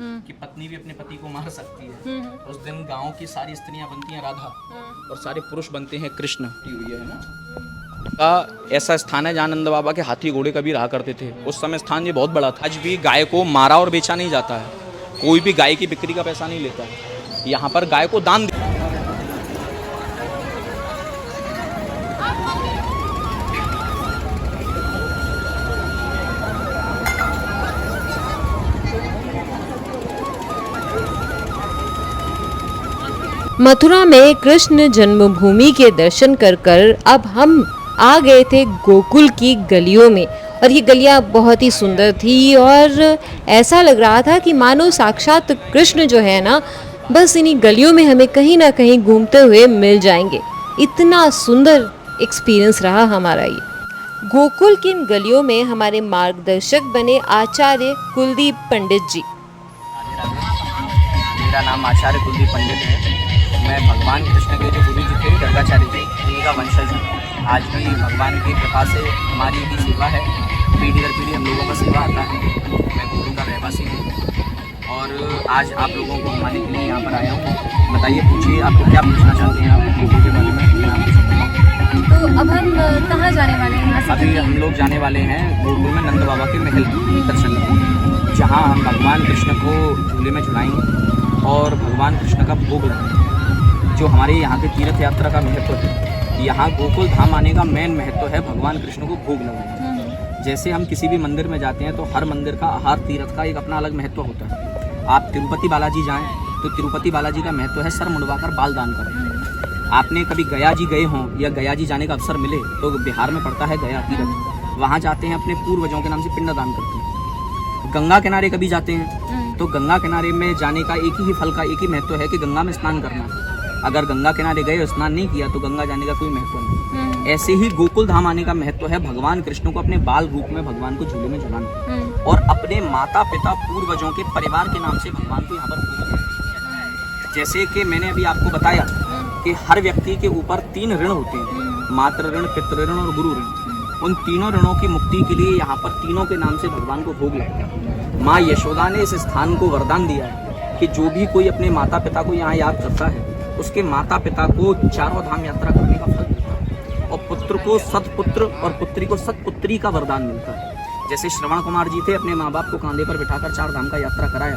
कि पत्नी भी अपने पति को मार सकती है। उस दिन गांव की सारी स्त्रियां बनती हैं राधा और सारे पुरुष बनते हैं कृष्ण। हुई है ना का ऐसा स्थान है जहाँ नंद बाबा के हाथी घोड़े कभी रहा करते थे। उस समय स्थान ये बहुत बड़ा था। आज भी गाय को मारा और बेचा नहीं जाता है, कोई भी गाय की बिक्री का पैसा नहीं लेता है। यहाँ पर गाय को दान मथुरा में कृष्ण जन्मभूमि के दर्शन कर अब हम आ गए थे गोकुल की गलियों में। और ये गलियां बहुत ही सुंदर थी और ऐसा लग रहा था कि मानो साक्षात कृष्ण जो है ना, बस इन्हीं गलियों में हमें कहीं ना कहीं घूमते हुए मिल जाएंगे। इतना सुंदर एक्सपीरियंस रहा हमारा ये। गोकुल की इन गलियों में हमारे मार्गदर्शक बने आचार्य कुलदीप पंडित जी। मेरा नाम आचार्य कुलदीप पंडित है। मैं भगवान कृष्ण के जो गुरु जी थे गर्गाचार्य जी, उनका वंशज हूँ। आज भी भगवान की कृपा से हमारी भी सेवा है, पीढ़ी दर पीढ़ी हम लोगों का सेवा आता है। मैं गोकुल का रहवासी हूँ और आज आप लोगों को घुमाने के लिए यहाँ पर आया हूँ। बताइए, पूछिए, आपको क्या पूछना चाहते हैं आप गोकुल के बारे में? मैं आपको समझाऊँ। तो अब हम कहाँ जाने वाले हैं? अभी हम लोग जाने वाले हैं गोकुल में नंद बाबा के महल दर्शन करने, जहाँ हम भगवान कृष्ण को झूले में झुलाएंगे और भगवान कृष्ण का भोग लगाएंगे। जो हमारे यहाँ के तीर्थ यात्रा का महत्व है, यहाँ गोकुल धाम आने का मेन महत्व है भगवान कृष्ण को भोग लगाना। जैसे हम किसी भी मंदिर में जाते हैं तो हर मंदिर का, हर तीर्थ का एक अपना अलग महत्व होता है। आप तिरुपति बालाजी जाएं तो तिरुपति बालाजी का महत्व है सर मुंडवाकर बाल दान करें। आपने कभी गया जी गए हों या गया जी जाने का अवसर मिले तो बिहार में पड़ता है गया तीर्थ, वहाँ जाते हैं अपने पूर्वजों के नाम से पिंड दान करते हैं। गंगा किनारे कभी जाते हैं तो गंगा किनारे में जाने का एक ही फल का एक ही महत्व है कि गंगा में स्नान करना। अगर गंगा किनारे गए और स्नान नहीं किया तो गंगा जाने का कोई महत्व नहीं। ऐसे ही गोकुल धाम आने का महत्व है भगवान कृष्ण को अपने बाल रूप में भगवान को झूले में झुलाना और अपने माता पिता पूर्वजों के परिवार के नाम से भगवान को यहाँ पर पूजना। जैसे कि मैंने अभी आपको बताया कि हर व्यक्ति के ऊपर 3 ऋण होते हैं, मातृ ऋण, पितृ ऋण और गुरु ऋण। उन तीनों ऋणों की मुक्ति के लिए यहाँ पर तीनों के नाम से भगवान को भोग लगता है। माँ यशोदा ने इस स्थान को वरदान दिया है कि जो भी कोई अपने माता पिता को यहाँ याद करता है उसके माता पिता को चारों धाम यात्रा करने का फल मिलता है और पुत्र को सतपुत्र और पुत्री को सतपुत्री का वरदान मिलता है। जैसे श्रवण कुमार जी थे, अपने माँ बाप को कांधे पर बिठाकर 4 धाम का यात्रा कराया,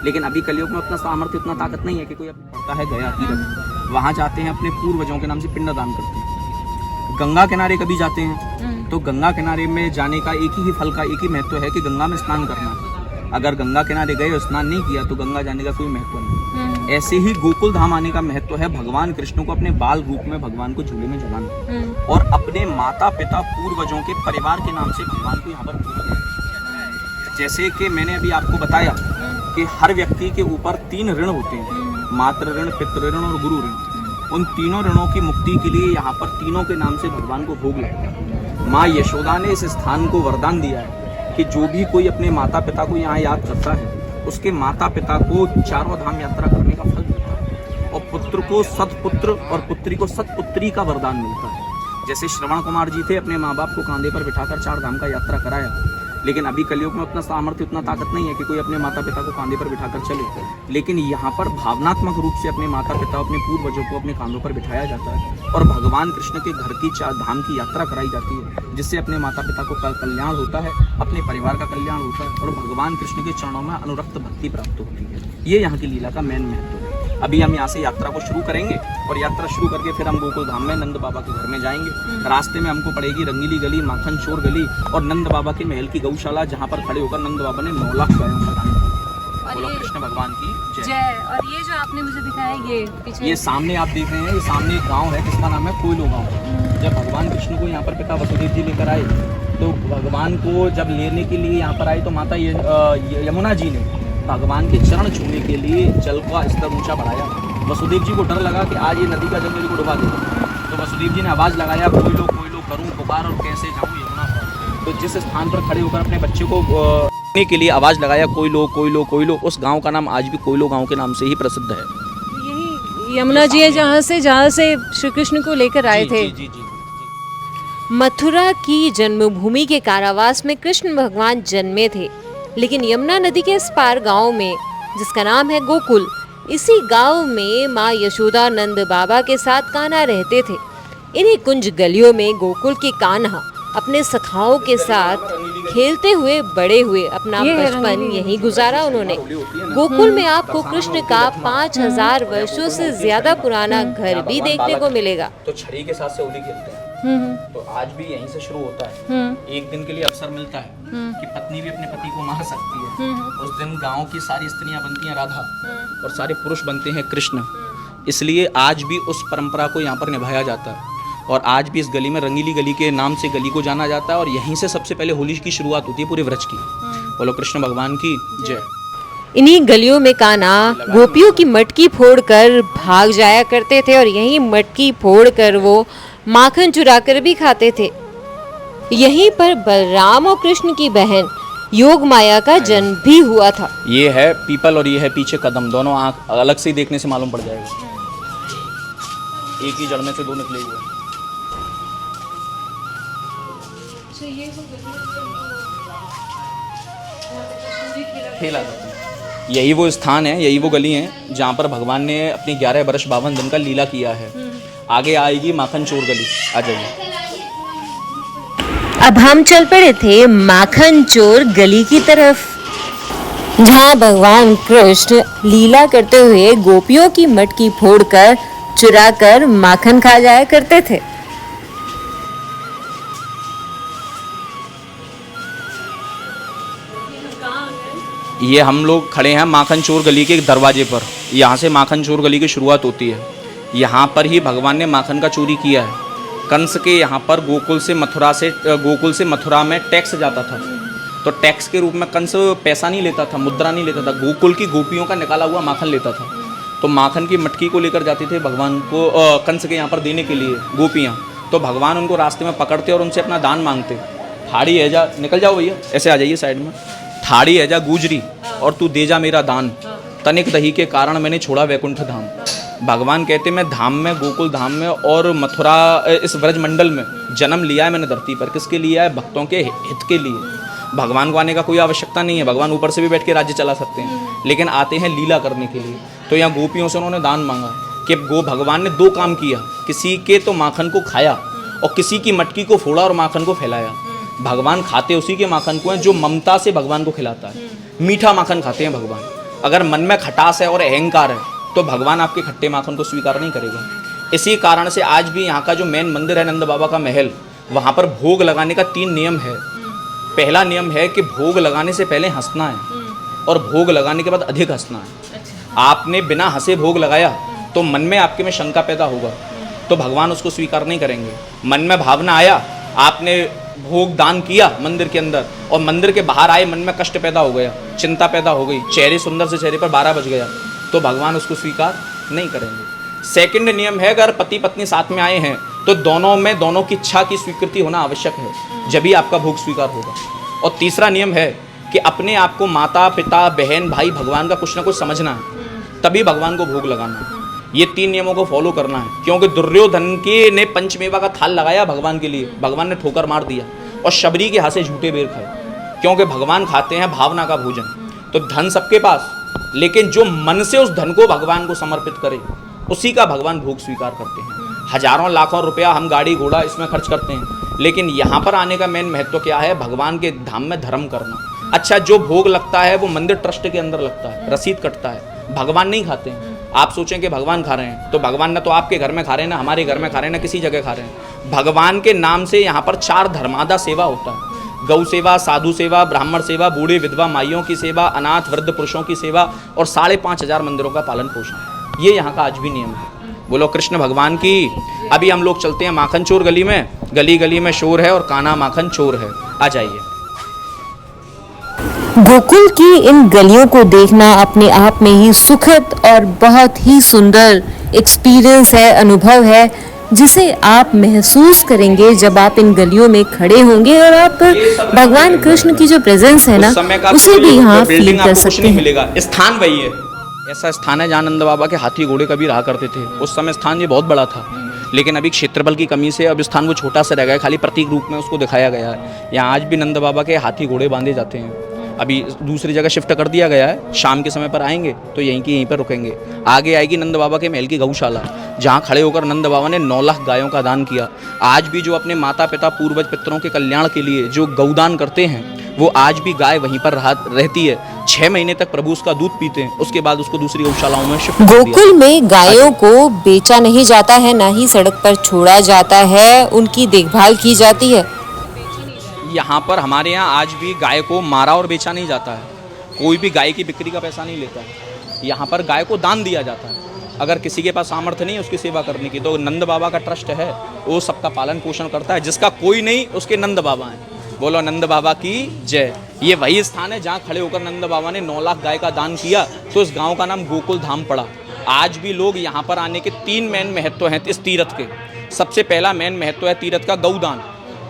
लेकिन अभी कलयुग में उतना सामर्थ्य, उतना ताकत नहीं है कि कोई पड़ता है गया तीर्थ, वहाँ जाते हैं अपने पूर्वजों के नाम से पिंड दान करते हैं। गंगा किनारे कभी जाते हैं तो गंगा किनारे में जाने का एक ही फल का एक ही महत्व है कि गंगा में स्नान करना। अगर गंगा किनारे गए और स्नान नहीं किया तो गंगा जाने का कोई महत्व नहीं। ऐसे ही गोकुल धाम आने का महत्व है भगवान कृष्ण को अपने बाल रूप में भगवान को झूले में झुलाना और अपने माता पिता पूर्वजों के परिवार के नाम से भगवान को यहाँ पर पूजना। जैसे कि मैंने अभी आपको बताया कि हर व्यक्ति के ऊपर 3 ऋण होते हैं, मातृ ऋण, पितृ ऋण और गुरु ऋण। उन तीनों ऋणों की मुक्ति के लिए यहाँ पर तीनों के नाम से भगवान को भोग लगता है। माँ यशोदा ने इस स्थान को वरदान दिया है कि जो भी कोई अपने माता पिता को यहाँ याद करता है उसके माता पिता को चारों धाम यात्रा करने का फल मिलता है और पुत्र को सतपुत्र और पुत्री को सतपुत्री का वरदान मिलता है। जैसे श्रवण कुमार जी थे, अपने माँ बाप को कांधे पर बिठाकर 4 धाम का यात्रा कराया, लेकिन अभी कलयुग में उतना सामर्थ्य, उतना ताकत नहीं है कि कोई अपने माता पिता को कांधे पर बिठाकर चले, लेकिन यहाँ पर भावनात्मक रूप से अपने माता पिता, अपने पूर्वजों को अपने कांधों पर बिठाया जाता है और भगवान कृष्ण के घर की 4 धाम की यात्रा कराई जाती है, जिससे अपने माता पिता को कल्याण होता है, अपने परिवार का कल्याण होता है और भगवान कृष्ण के चरणों में अनुरक्त भक्ति प्राप्त होती है। ये यहाँ की लीला का मेन महत्व है। अभी हम यहाँ से यात्रा को शुरू करेंगे और यात्रा शुरू करके फिर हम गोकुल धाम में नंद बाबा के घर में जाएंगे। रास्ते में हमको पड़ेगी रंगीली गली, माखन चोर गली और नंद बाबा के महल की गौशाला, जहाँ पर खड़े होकर नंद बाबा ने 9 लाख गायों का दान किया। बोलो कृष्ण भगवान की जय। और ये जो आपने मुझे दिखाया ये पीछे, ये सामने आप देख रहे हैं, ये सामने एक गाँव है जिसका नाम है कोयलो गाँव। जब भगवान कृष्ण को यहाँ पर पिता वसुदेव जी लेकर आए तो भगवान को जब लेने के लिए यहाँ पर आए तो माता यमुना जी ने भगवान के चरण छूने के लिए जल का स्तर ऊंचा बढ़ाया। वसुदेव जी को डर लगा कि आज ये नदी का जल मेरे को डुबा देगा, तो वसुदेव जी ने आवाज़ लगाया, कोयलो कोयलो करूँ पुकार और कैसे जाऊँ यमुना पर। तो जिस स्थान पर खड़े होकर अपने बच्चे को के लिए आवाज़ लगाया, कोयलो कोयलो कोयलो, उस गाँव का नाम आज भी कोयलो गाँव के नाम से ही प्रसिद्ध है। यही यमुना जी है जहाँ से श्री कृष्ण को लेकर आए थे। जी। मथुरा की जन्मभूमि के कारावास में कृष्ण भगवान जन्मे थे, लेकिन यमुना नदी के इस पार गांव में जिसका नाम है गोकुल। इसी गांव में माँ यशोदा नंद बाबा के साथ कान्हा रहते थे। इन्हीं कुंज गलियों में गोकुल की कान्हा अपने सखाओं के साथ खेलते हुए बड़े हुए। अपना बचपन यहीं गुजारा उन्होंने। गोकुल में आपको कृष्ण का 5000 वर्षों से ज्यादा पुराना घर भी देखने को मिलेगा। तो छड़ी के साथ से होली खेलते हैं, तो आज भी यहीं से शुरू होता है। एक दिन के लिए अवसर मिलता है कि पत्नी भी अपने पति को मार सकती है। उस दिन गांव की सारी स्त्रियां बनती हैं राधा और सारे पुरुष बनते हैं कृष्ण। इसलिए आज भी उस परंपरा को यहाँ पर निभाया जाता है और आज भी इस गली में रंगीली गली के नाम से गली को जाना जाता है और यहीं से सबसे पहले होली की शुरुआत होती है पूरे व्रज की। बोलो कृष्ण भगवान की जय। इन्हीं गलियों में कान्हा गोपियों की मटकी फोड़कर भाग जाया करते थे और यहीं मटकी फोड़कर वो माखन चुराकर भी खाते थे। यहीं पर बलराम और कृष्ण की बहन योग माया का जन्म भी हुआ था। ये है पीपल और ये है पीछे कदम, दोनों आँख अलग से देखने से मालूम पड़ जाएगा। एक ही जड़ में से दो निकले हुए। खेला जाता है। यही वो स्थान है, यही वो गली है जहाँ पर भगवान ने अपनी 11 वर्ष 52 दिन का लीला किया है। आगे आएगी माखन चोर गली, आ जाइए। अब हम चल पड़े थे माखन चोर गली की तरफ, जहाँ भगवान कृष्ण लीला करते हुए गोपियों की मटकी फोड़कर चुराकर माखन खा जाया करते थे। ये हम लोग खड़े हैं माखन चोर गली के दरवाजे पर। यहाँ से माखन चोर गली की शुरुआत होती है। यहाँ पर ही भगवान ने माखन का चोरी किया है। कंस के यहाँ पर गोकुल से मथुरा में टैक्स जाता था, तो टैक्स के रूप में कंस पैसा नहीं लेता था, मुद्रा नहीं लेता था, गोकुल की गोपियों का निकाला हुआ माखन लेता था। तो माखन की मटकी को लेकर जाते थे भगवान को कंस के यहाँ पर देने के लिए गोपियाँ। तो भगवान उनको रास्ते में पकड़ते और उनसे अपना दान मांगते। ठाड़ी है जा, निकल जाओ भैया, ऐसे आ जाइए साइड में। ठाड़ी है जा गुजरी और तू दे जा मेरा दान, तनिक दही के कारण मैंने छोड़ा वैकुंठ धाम। भगवान कहते मैं धाम में, गोकुल धाम में और मथुरा इस व्रज मंडल में जन्म लिया है मैंने धरती पर। किसके लिए है? भक्तों के हित के लिए। भगवान को आने का कोई आवश्यकता नहीं है, भगवान ऊपर से भी बैठ के राज्य चला सकते हैं, लेकिन आते हैं लीला करने के लिए। तो यहाँ गोपियों से उन्होंने दान मांगा कि भगवान ने 2 काम किया, किसी के तो माखन को खाया और किसी की मटकी को फोड़ा और माखन को फैलाया। भगवान खाते उसी के माखन को हैं जो ममता से भगवान को खिलाता है। मीठा माखन खाते हैं भगवान। अगर मन में खटास है और अहंकार है तो भगवान आपके खट्टे माखन को स्वीकार नहीं करेगा। इसी कारण से आज भी यहाँ का जो मेन मंदिर है नंद बाबा का महल, वहाँ पर भोग लगाने का 3 नियम है। पहला नियम है कि भोग लगाने से पहले हंसना है और भोग लगाने के बाद अधिक हंसना है। आपने बिना हंसे भोग लगाया तो मन में आपके में शंका पैदा होगा, तो भगवान उसको स्वीकार नहीं करेंगे। मन में भावना आया, आपने भोग दान किया मंदिर के अंदर और मंदिर के बाहर आए मन में कष्ट पैदा हो गया, चिंता पैदा हो गई, चेहरे सुंदर से चेहरे पर 12 बज गया, तो भगवान उसको स्वीकार नहीं करेंगे। सेकंड नियम है अगर पति पत्नी साथ में आए हैं तो दोनों की इच्छा की स्वीकृति होना आवश्यक है, जब भी आपका भोग स्वीकार होगा। और तीसरा नियम है कि अपने आप को माता पिता बहन भाई भगवान का कुछ ना कुछ समझना है, तभी भगवान को भोग लगाना है। ये 3 नियमों को फॉलो करना है, क्योंकि दुर्योधन के ने पंचमेवा का थाल लगाया भगवान के लिए, भगवान ने ठोकर मार दिया और शबरी के हाथ से झूठे बेर खाए, क्योंकि भगवान खाते हैं भावना का भोजन। तो धन सबके पास, लेकिन जो मन से उस धन को भगवान को समर्पित करे उसी का भगवान भोग स्वीकार करते हैं। हजारों लाखों रुपया हम गाड़ी घोड़ा इसमें खर्च करते हैं, लेकिन यहाँ पर आने का मेन महत्व क्या है? भगवान के धाम में धर्म करना। अच्छा, जो भोग लगता है वो मंदिर ट्रस्ट के अंदर लगता है, रसीद कटता है, भगवान नहीं खाते हैं। आप सोचें कि भगवान खा रहे हैं, तो भगवान ना तो आपके घर में खा रहे हैं, ना हमारे घर में खा रहे हैं, ना किसी जगह खा रहे हैं। भगवान के नाम से यहाँ पर 4 धर्मादा सेवा होता है। गौ सेवा, साधु सेवा, ब्राह्मण सेवा, बूढ़े विधवा माइयों की सेवा, अनाथ वृद्ध पुरुषों की सेवा और 5,500 मंदिरों का पालन पोषण। ये यहाँ का आज भी नियम है। बोलो कृष्ण भगवान की। अभी हम लोग चलते हैं माखन चोर गली में। गली गली में शोर है और कान्हा माखन चोर है। आ जाइए। गोकुल की इन गलियों को देखना अपने आप में ही सुखद और बहुत ही सुंदर एक्सपीरियंस है, अनुभव है, जिसे आप महसूस करेंगे जब आप इन गलियों में खड़े होंगे और आप भगवान कृष्ण की जो प्रेजेंस है ना उसे भी यहाँ फील कर सकते हैं। स्थान वही है, ऐसा स्थान है जहाँ नंद बाबा के हाथी घोड़े कभी रहा करते थे। उस समय स्थान ये बहुत बड़ा था, लेकिन अभी क्षेत्रफल की कमी से अब स्थान वो छोटा सा रह गया, खाली प्रतीक रूप में उसको दिखाया गया है। यहाँ आज भी नंद बाबा के हाथी घोड़े बांधे जाते हैं अभी दूसरी जगह शिफ्ट कर दिया गया है, शाम के समय पर आएंगे तो यहीं की यहीं पर रुकेंगे। आगे आएगी नंद बाबा के महल की गौशाला, जहाँ खड़े होकर नंद बाबा ने 9 लाख गायों का दान किया। आज भी जो अपने माता पिता पूर्वज पितरों के कल्याण के लिए जो गौदान करते हैं, वो आज भी गाय वहीं पर रहती है। 6 महीने तक प्रभु उसका दूध पीते हैं, उसके बाद उसको दूसरी गौशालाओं में शिफ्ट कर दिया। गोकुल में गायों को बेचा नहीं जाता है, ना ही सड़क पर छोड़ा जाता है, उनकी देखभाल की जाती है। यहाँ पर हमारे यहाँ आज भी गाय को मारा और बेचा नहीं जाता है, कोई भी गाय की बिक्री का पैसा नहीं लेता है। यहाँ पर गाय को दान दिया जाता है। अगर किसी के पास सामर्थ्य नहीं है उसकी सेवा करने की, तो नंद बाबा का ट्रस्ट है, वो सबका पालन पोषण करता है। जिसका कोई नहीं उसके नंद बाबा हैं। बोलो नंद बाबा की जय। ये वही स्थान है जहाँ खड़े होकर नंद बाबा ने 9 लाख गाय का दान किया, तो इस गांव का नाम गोकुल धाम पड़ा। आज भी लोग यहाँ पर आने के 3 मेन महत्व हैं इस तीर्थ के। सबसे पहला मेन महत्व है तीर्थ का गौदान।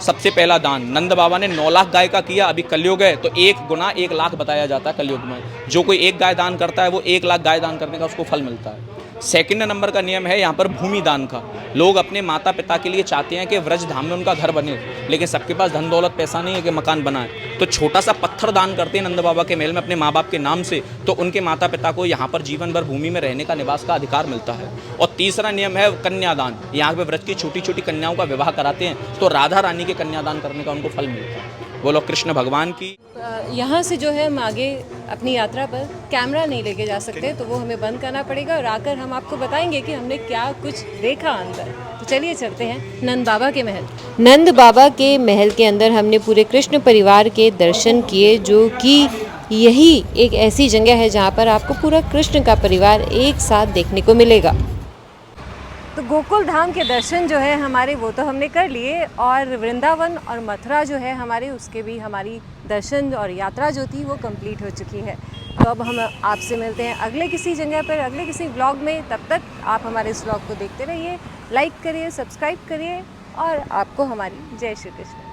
सबसे पहला दान नंद बाबा ने 9 लाख गाय का किया। अभी कलयुग है तो 1 गुना 1 लाख बताया जाता है कलयुग में। जो कोई 1 गाय दान करता है वो 1 लाख गाय दान करने का उसको फल मिलता है। सेकंड नंबर का नियम है यहाँ पर भूमि दान का। लोग अपने माता पिता के लिए चाहते हैं कि व्रज धाम में उनका घर बने, लेकिन सबके पास धन दौलत पैसा नहीं है कि मकान बनाए, तो छोटा सा पत्थर दान करते हैं नंद बाबा के महल में अपने माँ बाप के नाम से, तो उनके माता पिता को यहाँ पर जीवन भर भूमि में रहने का निवास का अधिकार मिलता है। और तीसरा नियम है कन्यादान। यहाँ पे व्रज की छोटी छोटी कन्याओं का विवाह कराते हैं, तो राधा रानी के कन्यादान करने का उनको फल मिलता है। बोलो कृष्ण भगवान की। यहाँ से जो है हम आगे अपनी यात्रा पर कैमरा नहीं लेके जा सकते, तो वो हमें बंद करना पड़ेगा और आकर हम आपको बताएंगे कि हमने क्या कुछ देखा अंदर। तो चलिए चलते हैं नंद बाबा के महल। नंद बाबा के महल के अंदर हमने पूरे कृष्ण परिवार के दर्शन किए, जो कि यही एक ऐसी जगह है जहाँ पर आपको पूरा कृष्ण का परिवार एक साथ देखने को मिलेगा। तो गोकुल धाम के दर्शन जो है हमारे वो तो हमने कर लिए, और वृंदावन और मथुरा जो है हमारे, उसके भी हमारी दर्शन और यात्रा जो थी वो कंप्लीट हो चुकी है। तो अब हम आपसे मिलते हैं अगले किसी जगह पर, अगले किसी व्लॉग में। तब तक आप हमारे इस व्लॉग को देखते रहिए, लाइक करिए, सब्सक्राइब करिए, और आपको हमारी जय श्री कृष्ण।